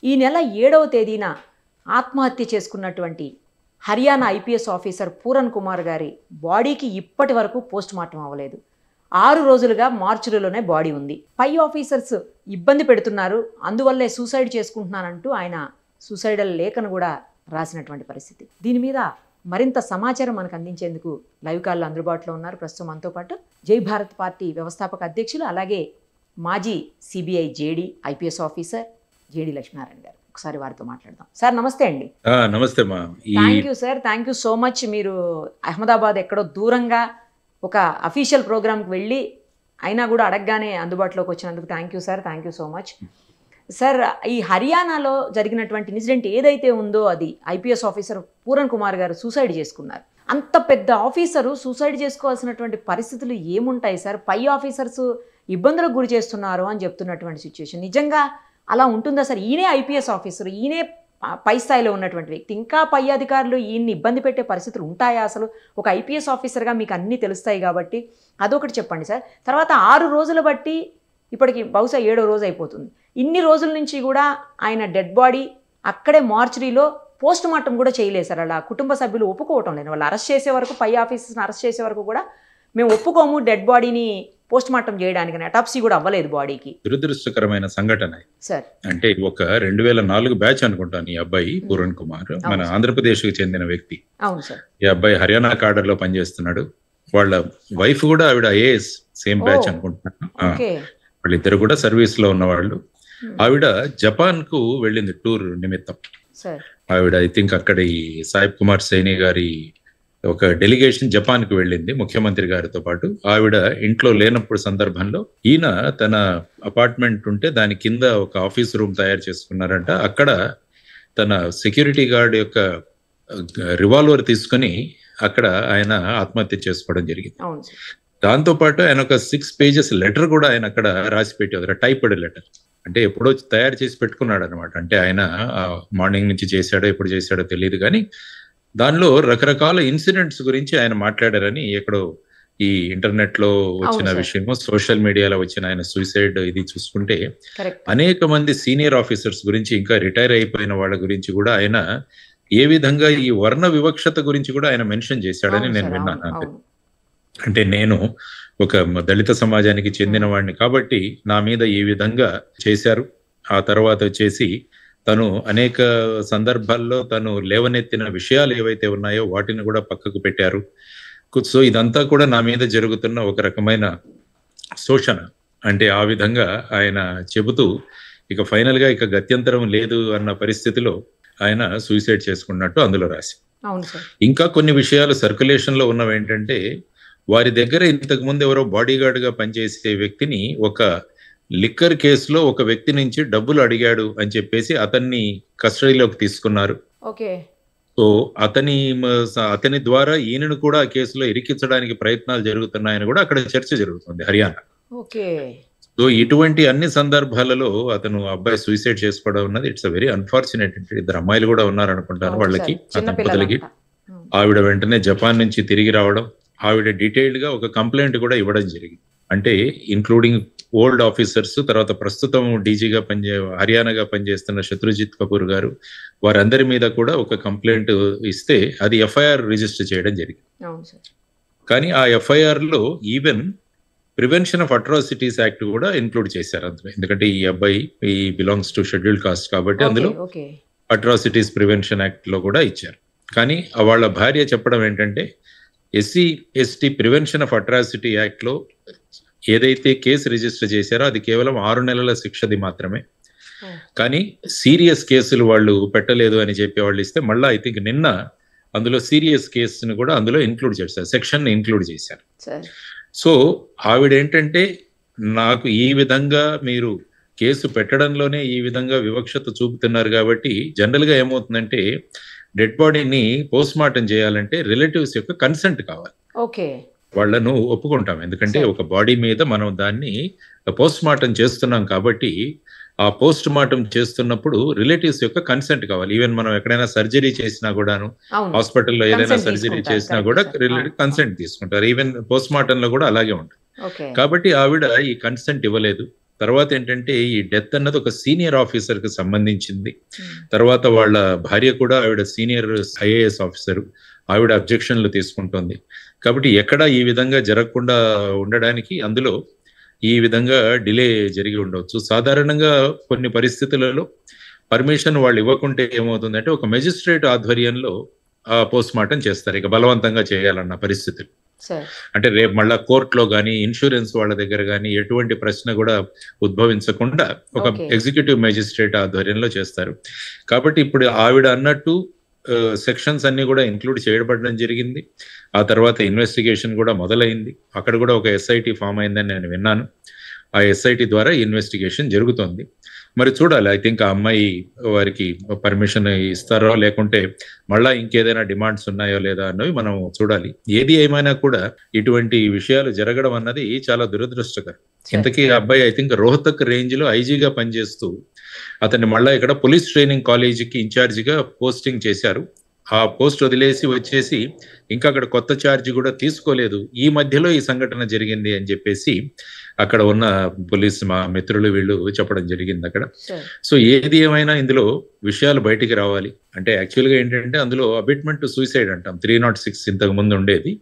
ఈ నెల 7వ తేదీన ఆత్మహత్య చేసుకున్నటువంటి హర్యానా ఐపీఎస్ ఆఫీసర్ పూరన్ కుమార్ గారి బాడీకి ఇప్పటి వరకు పోస్ట్ మార్టం అవ్వలేదు. 6 రోజులుగా మార్చురీలోనే బాడీ ఉంది. పై ఆఫీసర్స్ ఇబ్బంది పెడుతున్నారు, అందువల్లే సూసైడ్ చేసుకుంటున్నానంటూ ఆయన సూసైడల్ లేఖను కూడా రాసినటువంటి పరిస్థితి. దీని మీద మరింత సమాచారం మనకు అందించేందుకు లైవ్ కాల్లో అందుబాటులో ఉన్నారు. ప్రస్తుతం మనతో పాటు జై భారత్ పార్టీ వ్యవస్థాపక అధ్యక్షులు, అలాగే మాజీ CBI JD IPS officer JD Lakshminarayana గారు. ఒకసారి వారితో మాట్లాడదాం. సార్ నమస్తే అండి. నమస్తే మా. Thank you sir, thank you so much. మీరు అహ్మదాబాద్ ఎక్కడో దూరంగా ఒక అఫీషియల్ ప్రోగ్రామ్కి వెళ్ళి అయినా కూడా అడగగానే అందుబాటులోకి వచ్చినందుకు thank you sir, thank you so much. Sir, ఈ హర్యానాలో జరిగినటువంటి ఇన్సిడెంట్ ఏదైతే ఉందో అది ఐపీఎస్ ఆఫీసర్ పూరన్ కుమార్ గారు సూసైడ్ చేసుకున్నారు. అంత పెద్ద ఆఫీసరు సూసైడ్ చేసుకోవాల్సినటువంటి పరిస్థితులు ఏముంటాయి సార్? పై ఆఫీసర్స్ ఇబ్బందులకు గురి చేస్తున్నారు అని చెప్తున్నటువంటి సిచ్యువేషన్ నిజంగా అలా ఉంటుందా సార్? ఈయనే ఐపీఎస్ ఆఫీసర్, ఈయనే పై స్థాయిలో ఉన్నటువంటి వ్యక్తి, ఇంకా పై అధికారులు ఈయన్ని ఇబ్బంది పెట్టే పరిస్థితులు ఉంటాయా అసలు? ఒక ఐపీఎస్ ఆఫీసర్గా మీకు అన్నీ తెలుస్తాయి కాబట్టి అదొకటి చెప్పండి సార్. తర్వాత 6 రోజులు బట్టి ఇప్పటికి బహుశా 7వ రోజు అయిపోతుంది. ఇన్ని రోజుల నుంచి కూడా ఆయన డెడ్ బాడీ అక్కడే మార్చురీలో పోస్ట్ మార్టం కూడా చేయలేదు సార్. అలా కుటుంబ సభ్యులు ఒప్పుకోవటం లేదు. వాళ్ళు అరెస్ట్ చేసే వరకు, పై ఆఫీసర్స్ని అరెస్ట్ చేసే వరకు కూడా మేము ఒప్పుకోము డెడ్ బాడీని పోస్ట్ మార్టం చేయడానికి, అటాప్సీ కూడా అవ్వలేదు బాడీకి. దురదృష్టకరమైన సంఘటన సార్. అంటే ఒక 2004 బ్యాచ్ అనుకుంటాను. ఈ అబ్బాయి పూరన్ కుమార్ మన ఆంధ్రప్రదేశ్ కు చెందిన వ్యక్తి. అవును సార్. ఈ అబ్బాయి హర్యానా కాడర్ లో పనిచేస్తున్నాడు. వాళ్ళ వైఫ్ కూడా ఆవిడ ఐఏఎస్, సేమ్ బ్యాచ్ అనుకుంటున్నాను. వాళ్ళిద్దరు కూడా సర్వీస్ లో ఉన్నవాళ్ళు. ఆవిడ జపాన్ కు వెళ్ళింది టూర్ నిమిత్తం. ఆవిడ ఐ థింక్ అక్కడ ఈ సాయిబ్ కుమార్ సైని గారి ఒక డెలిగేషన్ జపాన్ కు వెళ్ళింది ముఖ్యమంత్రి గారితో పాటు. ఆవిడ ఇంట్లో లేనప్పుడు సందర్భంలో ఈయన తన అపార్ట్మెంట్ ఉంటే దాని కింద ఒక ఆఫీస్ రూమ్ తయారు చేసుకున్నారంట. అక్కడ తన సెక్యూరిటీ గార్డ్ యొక్క రివాల్వర్ తీసుకుని అక్కడ ఆయన ఆత్మహత్య చేసుకోవడం జరిగింది. దాంతో పాటు ఆయన ఒక 6 pages లెటర్ కూడా ఆయన అక్కడ రాసి పెట్టేవారు, టైప్డ్ లెటర్. అంటే ఎప్పుడో తయారు చేసి పెట్టుకున్నాడు అనమాట. అంటే ఆయన మార్నింగ్ నుంచి చేశాడో ఎప్పుడు చేశాడో తెలియదు, కానీ దానిలో రకరకాల ఇన్సిడెంట్స్ గురించి ఆయన మాట్లాడారని ఎక్కడో ఈ ఇంటర్నెట్ లో వచ్చిన విషయము, సోషల్ మీడియాలో వచ్చిన ఆయన సూసైడ్ ఇది చూసుకుంటే అనేక మంది సీనియర్ ఆఫీసర్స్ గురించి, ఇంకా రిటైర్ అయిపోయిన వాళ్ళ గురించి కూడా ఆయన ఏ విధంగా ఈ వర్ణ వివక్షత గురించి కూడా ఆయన మెన్షన్ చేశాడని నేను విన్నాను. అంటే నేను ఒక దళిత సమాజానికి చెందిన వాడిని కాబట్టి నా మీద ఈ విధంగా చేశారు. ఆ తర్వాత వచ్చేసి తను అనేక సందర్భాల్లో తను లేవనెత్తిన విషయాలు ఏవైతే ఉన్నాయో వాటిని కూడా పక్కకు పెట్టారు. సో ఇదంతా కూడా నా మీద జరుగుతున్న ఒక రకమైన శోషణ. అంటే ఆ విధంగా ఆయన చెబుతూ ఇక ఫైనల్ గా ఇక గత్యంతరం లేదు అన్న పరిస్థితిలో ఆయన సూసైడ్ చేసుకున్నట్టు అందులో రాసి. ఇంకా కొన్ని విషయాలు సర్క్యులేషన్ లో ఉన్నవి ఏంటంటే, వారి దగ్గర ఇంతకు ముందు ఎవరో బాడీ గార్డ్ గా పనిచేసే వ్యక్తిని ఒక లిక్కర్ కేసులో ఒక వ్యక్తి నుంచి డబ్బులు అడిగాడు అని చెప్పేసి అతన్ని కస్టడీలోకి తీసుకున్నారు. సో అతని ద్వారా ఈయనను కూడా ఆ కేసులో ఇరికించడానికి ప్రయత్నాలు జరుగుతున్నాయని కూడా అక్కడ చర్చ జరుగుతుంది హర్యానా. సో ఇటువంటి అన్ని సందర్భాలలో అతను అబ్బాయి సూసైడ్ చేసుకోవడం ఉన్నది ఇట్స్ అ వెరీ అన్ఫార్చునేట్. 2 అమ్మాయిలు కూడా ఉన్నారు అనుకుంటాను వాళ్ళకి, ఆ దంపతులకి. ఆవిడ వెంటనే జపాన్ నుంచి తిరిగి రావడం, ఆవిడ డీటెయిల్డ్ గా ఒక కంప్లైంట్ కూడా ఇవ్వడం జరిగింది. అంటే ఇంక్లూడింగ్ ఓల్డ్ ఆఫీసర్స్, తర్వాత ప్రస్తుతం డీజీగా హర్యానాగా పనిచేస్తున్న శత్రుజిత్ కపూర్ గారు, వారందరి మీద కూడా ఒక కంప్లైంట్ ఇస్తే అది ఎఫ్ఐఆర్ రిజిస్టర్ చేయడం జరిగింది. కానీ ఆ ఎఫ్ఐఆర్ లో even prevention of atrocities act కూడా ఇంక్లూడ్ చేశారు అందులో. ఎందుకంటే ఈ అబ్బాయి ఈ బిలాంగ్స్ టు షెడ్యూల్డ్ కాస్ట్ కాబట్టి అందులో అట్రాసిటీస్ ప్రివెన్షన్ యాక్ట్ లో కూడా ఇచ్చారు. కానీ వాళ్ళ భార్య చెప్పడం ఏంటంటే, SC ST prevention of atrocity act లో ఏదైతే కేసు రిజిస్టర్ చేశారో అది కేవలం 6 నెలల శిక్షది మాత్రమే. కానీ సీరియస్ కేసులు వాళ్ళు పెట్టలేదు అని చెప్పి వాళ్ళు ఇస్తే మళ్ళీ ఐ థింక్ నిన్న అందులో సీరియస్ కేసును కూడా అందులో ఇంక్లూడ్ చేశారు, సెక్షన్ ఇంక్లూడ్ చేశారు. సో ఆవిడ ఏంటంటే, నాకు ఈ విధంగా మీరు కేసు పెట్టడంలోనే ఈ విధంగా వివక్షత చూపుతున్నారు కాబట్టి జనరల్ గా ఏమవుతుందంటే, డెడ్ బాడీని పోస్ట్ మార్టం చేయాలంటే రిలేటివ్స్ యొక్క కన్సెంట్ కావాలి. వాళ్ళను ఒప్పుకుంటాం, ఎందుకంటే ఒక బాడీ మీద మనం దాన్ని పోస్ట్ మార్టం చేస్తున్నాం కాబట్టి ఆ పోస్ట్ మార్టం చేస్తున్నప్పుడు రిలేటివ్స్ యొక్క కన్సెంట్ కావాలి. ఈవెన్ మనం ఎక్కడైనా సర్జరీ చేసినా కూడాను, హాస్పిటల్లో ఏదైనా సర్జరీ చేసినా కూడా కన్సెంట్ తీసుకుంటారు. ఈవెన్ పోస్ట్ మార్టం లో కూడా అలాగే ఉంటుంది. కాబట్టి ఆవిడ ఈ కన్సెంట్ ఇవ్వలేదు. తర్వాత ఏంటంటే ఈ డెత్ అన్నది ఒక సీనియర్ ఆఫీసర్ కి సంబంధించింది. తర్వాత వాళ్ళ భార్య కూడా ఆవిడ సీనియర్ ఐఏఎస్ ఆఫీసర్, ఆవిడ అబ్జెక్షన్లు తీసుకుంటుంది. కాబట్టి ఎక్కడ ఈ విధంగా జరగకుండా ఉండడానికి అందులో ఈ విధంగా డిలే జరిగి ఉండవచ్చు. సాధారణంగా కొన్ని పరిస్థితులలో పర్మిషన్ వాళ్ళు ఇవ్వకుంటే ఏమవుతుందంటే ఒక మెజిస్ట్రేట్ ఆధ్వర్యంలో పోస్ట్ మార్టం చేస్తారు, ఇక బలవంతంగా చేయాలన్న పరిస్థితులు. అంటే రేపు మళ్ళా కోర్టులో కానీ ఇన్సూరెన్స్ వాళ్ళ దగ్గర కానీ ఎటువంటి ప్రశ్న కూడా ఉద్భవించకుండా ఒక ఎగ్జిక్యూటివ్ మెజిస్ట్రేట్ ఆధ్వర్యంలో చేస్తారు. కాబట్టి ఇప్పుడు ఆవిడ అన్నట్టు సెక్షన్స్ అన్ని కూడా ఇంక్లూడ్ చేయబడడం జరిగింది. ఆ తర్వాత ఇన్వెస్టిగేషన్ కూడా మొదలైంది. అక్కడ కూడా ఒక ఎస్ఐటి ఫామ్ అయిందని నేను విన్నాను. ఆ ఎస్ఐటి ద్వారా ఇన్వెస్టిగేషన్ జరుగుతోంది. మరి చూడాలి, ఐ థింక్ ఆ అమ్మాయి వారికి పర్మిషన్ ఇస్తారో లేకుంటే మళ్ళా ఇంకేదైనా డిమాండ్స్ ఉన్నాయో లేదా అన్నవి మనం చూడాలి. ఏది ఏమైనా కూడా ఇటువంటి విషయాలు జరగడం అన్నది చాలా దురదృష్టకరం. ఇంతకీ ఆ అబ్బాయి ఐ థింక్ రోహతక్ రేంజ్ లో ఐజీగా పనిచేస్తూ అతన్ని మళ్ళా ఇక్కడ పోలీస్ ట్రైనింగ్ కాలేజీకి ఇన్ఛార్జిగా పోస్టింగ్ చేశారు. ఆ పోస్ట్ వదిలేసి వచ్చేసి ఇంకా అక్కడ కొత్త ఛార్జ్ కూడా తీసుకోలేదు. ఈ మధ్యలో ఈ సంఘటన జరిగింది అని చెప్పేసి అక్కడ ఉన్న పోలీస్ మా మిత్రులు వీళ్ళు చెప్పడం జరిగింది అక్కడ. సో ఏది ఏమైనా ఇందులో విషయాలు బయటికి రావాలి. అంటే యాక్చువల్గా ఏంటంటే అందులో అబిట్మెంట్ టు సూసైడ్ అంటాం, 306 ఇంతకు ముందు ఉండేది.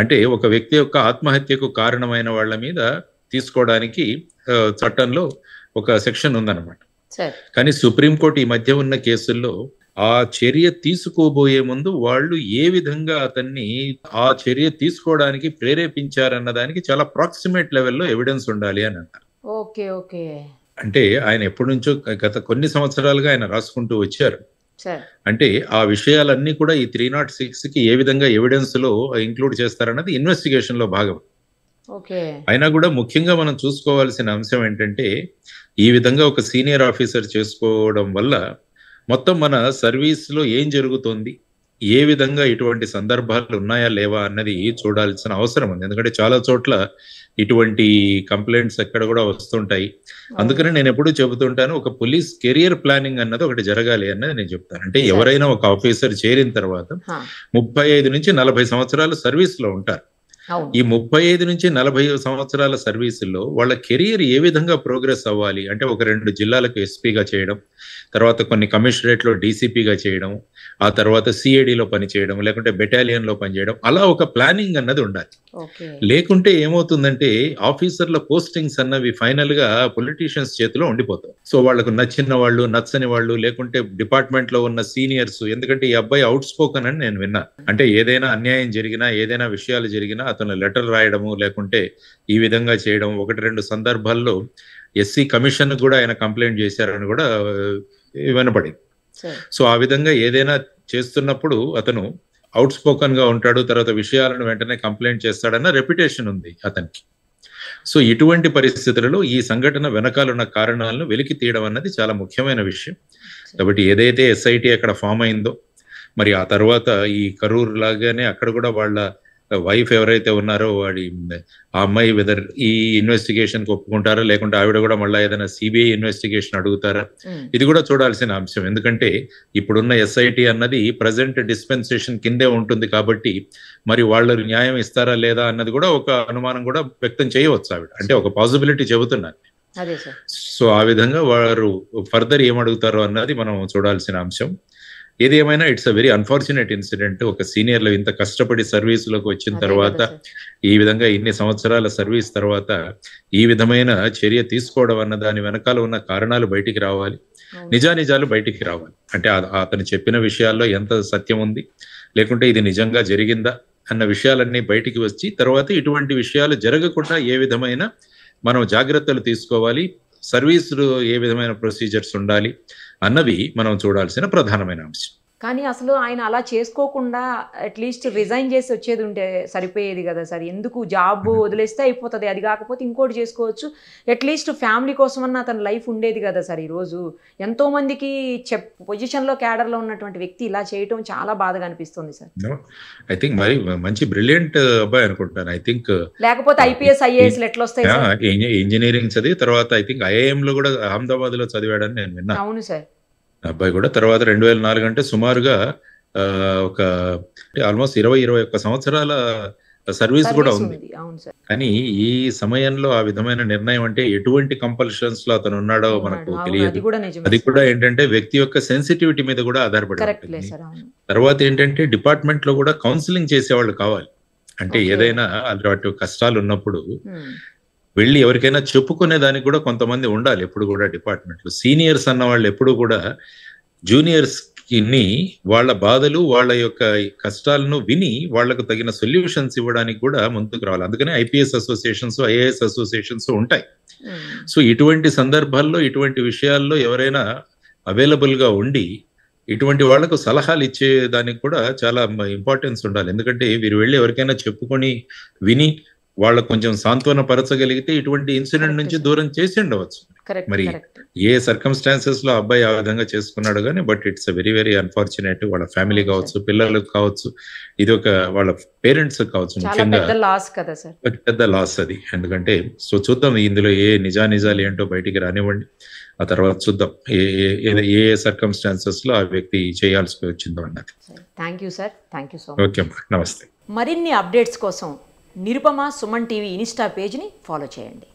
అంటే ఒక వ్యక్తి యొక్క ఆత్మహత్యకు కారణమైన వాళ్ళ మీద తీసుకోవడానికి చట్టంలో ఒక సెక్షన్ ఉందన్నమాట. కానీ సుప్రీంకోర్టు ఈ మధ్య ఉన్న కేసుల్లో ఆ చర్య తీసుకోబోయే ముందు వాళ్ళు ఏ విధంగా అతన్ని ఆ చర్య తీసుకోవడానికి ప్రేరేపించారన్న దానికి చాలా ప్రాక్సిమేట్ లెవెల్లో ఎవిడెన్స్ ఉండాలి అని అంటారు. అంటే ఆయన ఎప్పటి నుంచో గత కొన్ని సంవత్సరాలుగా ఆయన రాసుకుంటూ వచ్చారు. అంటే ఆ విషయాలన్నీ కూడా ఈ 306 కి ఏ విధంగా ఎవిడెన్స్ లో ఇంక్లూడ్ చేస్తారన్నది ఇన్వెస్టిగేషన్ లో భాగం. అయినా కూడా ముఖ్యంగా మనం చూసుకోవాల్సిన అంశం ఏంటంటే ఈ విధంగా ఒక సీనియర్ ఆఫీసర్ చేసుకోవడం వల్ల మొత్తం మన సర్వీస్ లో ఏం జరుగుతుంది, ఏ విధంగా ఇటువంటి సందర్భాలు ఉన్నాయా లేవా అన్నది చూడాల్సిన అవసరం ఉంది. ఎందుకంటే చాలా చోట్ల ఇటువంటి కంప్లైంట్స్ ఎక్కడ కూడా వస్తుంటాయి. అందుకని నేను ఎప్పుడూ చెబుతుంటాను, ఒక పోలీస్ కెరియర్ ప్లానింగ్ అన్నది ఒకటి జరగాలి అన్నది నేను చెప్తాను. అంటే ఎవరైనా ఒక ఆఫీసర్ చేరిన తర్వాత 35 నుంచి 40 సంవత్సరాలు సర్వీస్ లో ఉంటారు. ఈ 35 నుంచి 40 సంవత్సరాల సర్వీసుల్లో వాళ్ళ కెరియర్ ఏ విధంగా ప్రోగ్రెస్ అవ్వాలి అంటే ఒక 2 జిల్లాలకు ఎస్పీగా చేయడం, తర్వాత కొన్ని కమిషనరేట్ లో డీసీపీగా చేయడం, ఆ తర్వాత సిఐడిలో పనిచేయడం, లేకుంటే బెటాలియన్ లో పనిచేయడం, అలా ఒక ప్లానింగ్ అన్నది ఉండాలి. లేకుంటే ఏమవుతుందంటే ఆఫీసర్ల పోస్టింగ్స్ అన్నవి ఫైనల్ గా పొలిటీషియన్స్ చేతిలో ఉండిపోతాయి. సో వాళ్ళకు నచ్చిన వాళ్ళు, నచ్చని వాళ్ళు, లేకుంటే డిపార్ట్మెంట్ లో ఉన్న సీనియర్స్. ఎందుకంటే ఈ అబ్బాయి అవుట్ స్పోకన్ అని నేను విన్నా. అంటే ఏదైనా అన్యాయం జరిగినా, ఏదైనా విషయాలు జరిగినా అతను లెటర్ రాయడము, లేకుంటే ఈ విధంగా చేయడం. 1-2 సందర్భాల్లో ఎస్సీ కమిషన్ కూడా ఆయన కంప్లైంట్ చేశారని కూడా వినపడింది. సో ఆ విధంగా ఏదైనా చేస్తున్నప్పుడు అతను అవుట్ స్పోకన్ గా ఉంటాడు, తర్వాత విషయాలను వెంటనే కంప్లైంట్ చేస్తాడన్న రెప్యుటేషన్ ఉంది అతనికి. సో ఇటువంటి పరిస్థితులలో ఈ సంఘటన వెనకాలన్న కారణాలను వెలికి తీయడం అన్నది చాలా ముఖ్యమైన విషయం. కాబట్టి ఏదైతే ఎస్ఐటి అక్కడ ఫామ్ అయిందో, మరి ఆ తర్వాత ఈ కరూర్ లాగానే అక్కడ కూడా వాళ్ళ వైఫ్ ఎవరైతే ఉన్నారో ఆ అమ్మాయి వెదర్ ఈ ఇన్వెస్టిగేషన్ కి ఒప్పుకుంటారా, లేకుంటే ఆవిడ కూడా మళ్ళీ ఏదైనా సిబిఐ ఇన్వెస్టిగేషన్ అడుగుతారా, ఇది కూడా చూడాల్సిన అంశం. ఎందుకంటే ఇప్పుడున్న ఎస్ఐటి అన్నది ప్రజెంట్ డిస్పెన్సేషన్ కిందే ఉంటుంది కాబట్టి మరి వాళ్ళు న్యాయం ఇస్తారా లేదా అన్నది కూడా ఒక అనుమానం కూడా వ్యక్తం చేయవచ్చు ఆవిడ. అంటే ఒక పాసిబిలిటీ చెబుతున్నారు. సో ఆ విధంగా వారు ఫర్దర్ ఏమడుగుతారో అన్నది మనం చూడాల్సిన అంశం. ఏది ఏమైనా it's a very unfortunate incident. ఒక సీనియర్లు ఇంత కష్టపడి సర్వీసులోకి వచ్చిన తర్వాత, ఈ విధంగా ఇన్ని సంవత్సరాల సర్వీస్ తర్వాత ఈ విధమైన చర్య తీసుకోవడం అన్న దాని వెనకాల ఉన్న కారణాలు బయటికి రావాలి, నిజానిజాలు బయటికి రావాలి. అంటే అతను చెప్పిన విషయాల్లో ఎంత సత్యం ఉంది, లేకుంటే ఇది నిజంగా జరిగిందా అన్న విషయాలన్నీ బయటికి వచ్చి తర్వాత ఇటువంటి విషయాలు జరగకుండా ఏ విధమైన మనం జాగ్రత్తలు తీసుకోవాలి, సర్వీసులు ఏ విధమైన ప్రొసీజర్స్ ఉండాలి అన్నవి మనం చూడాల్సిన ప్రధానమైన అంశం. కానీ అసలు ఆయన అలా చేసుకోకుండా అట్లీస్ట్ రిజైన్ చేసి వచ్చేది ఉంటే సరిపోయేది కదా సార్. ఎందుకు జాబ్ వదిలేస్తే అయిపోతుంది, అది కాకపోతే ఇంకోటి చేసుకోవచ్చు, అట్లీస్ట్ ఫ్యామిలీ కోసమన్నా అతని లైఫ్ ఉండేది కదా సార్. ఈరోజు ఎంతో మందికి పొజిషన్లో క్యాడర్లో ఉన్నటువంటి వ్యక్తి ఇలా చేయటం చాలా బాధగా అనిపిస్తుంది సార్. ఐ థింక్ మరి మంచి బ్రిలియంట్ అబ్బాయి అనుకుంటాను. ఐ థింక్ లేకపోతే ఐపీఎస్ ఐఏఎస్ ఎట్లా వస్తాయి? ఇంజనీరింగ్ చదివి తర్వాత ఐ థింక్ ఐఐఎం లో కూడా అహ్మదాబాద్ లో చదివాడని నేను విన్నాను. అవును సార్. అబ్బాయి కూడా తర్వాత 2004 అంటే సుమారుగా ఒక ఆల్మోస్ట్ 20-21 సంవత్సరాల సర్వీస్ కూడా ఉంది. అవును సార్. కానీ ఈ సమయంలో ఆ విధమైన నిర్ణయం అంటే ఎటువంటి కంపల్షన్స్ లో అతను ఉన్నాడో మనకు తెలియదు. అది కూడా ఏంటంటే వ్యక్తి యొక్క సెన్సిటివిటీ మీద కూడా ఆధారపడి ఉంటుంది. తర్వాత ఏంటంటే డిపార్ట్మెంట్ లో కూడా కౌన్సిలింగ్ చేసేవాళ్ళు కావాలి. అంటే ఏదైనా అటువంటి కష్టాలు ఉన్నప్పుడు వెళ్ళి ఎవరికైనా చెప్పుకునే దానికి కూడా కొంతమంది ఉండాలి. ఎప్పుడు కూడా డిపార్ట్మెంట్ లో సీనియర్స్ అన్న వాళ్ళు ఎప్పుడు కూడా జూనియర్స్ ని వాళ్ళ బాధలు వాళ్ళ యొక్క కష్టాలను విని వాళ్లకు తగిన సొల్యూషన్స్ ఇవ్వడానికి కూడా ముందుకు రావాలి. అందుకనే ఐపీఎస్ అసోసియేషన్స్, ఐఏఎస్ అసోసియేషన్స్ ఉంటాయి. సో ఇటువంటి సందర్భాల్లో ఇటువంటి విషయాల్లో ఎవరైనా అవైలబుల్ గా ఉండి ఇటువంటి వాళ్లకు సలహాలు ఇచ్చే దానికి కూడా చాలా ఇంపార్టెన్స్ ఉండాలి. ఎందుకంటే వీరు వెళ్ళి ఎవరికైనా చెప్పుకొని విని వాళ్ళకు కొంచెం సాంత్వన పరచగలిగితే ఇటువంటి ఇన్సిడెంట్ నుంచి దూరం చేసి ఉండవచ్చు. మరి ఏ సర్కమ్స్టాన్సెస్ లో అబ్బాయి ఆ విధంగా చేసుకున్నాడు కానీ, but it's very very unfortunate. వాళ్ళ ఫ్యామిలీ కావచ్చు, పిల్లలకు కావచ్చు, ఇది ఒక వాళ్ళ పేరెంట్స్ కావచ్చు, ముఖ్యంగా పెద్ద లాస్ అది. ఎందుకంటే సో చూద్దాం ఇందులో ఏ నిజాలు ఏంటో బయటికి రానివ్వండి, ఆ తర్వాత చూద్దాం ఏ సర్కమ్స్టాన్సెస్ లో ఆ వ్యక్తి చేయాల్సి వచ్చిందో అన్నది. Thank you sir. Thank you so much. Okay, నమస్తే. మరిన్ని అప్డేట్స్ కోసం నిరుపమ సుమన్ టీవీ ఇన్స్టా పేజ్ని ఫాలో చేయండి.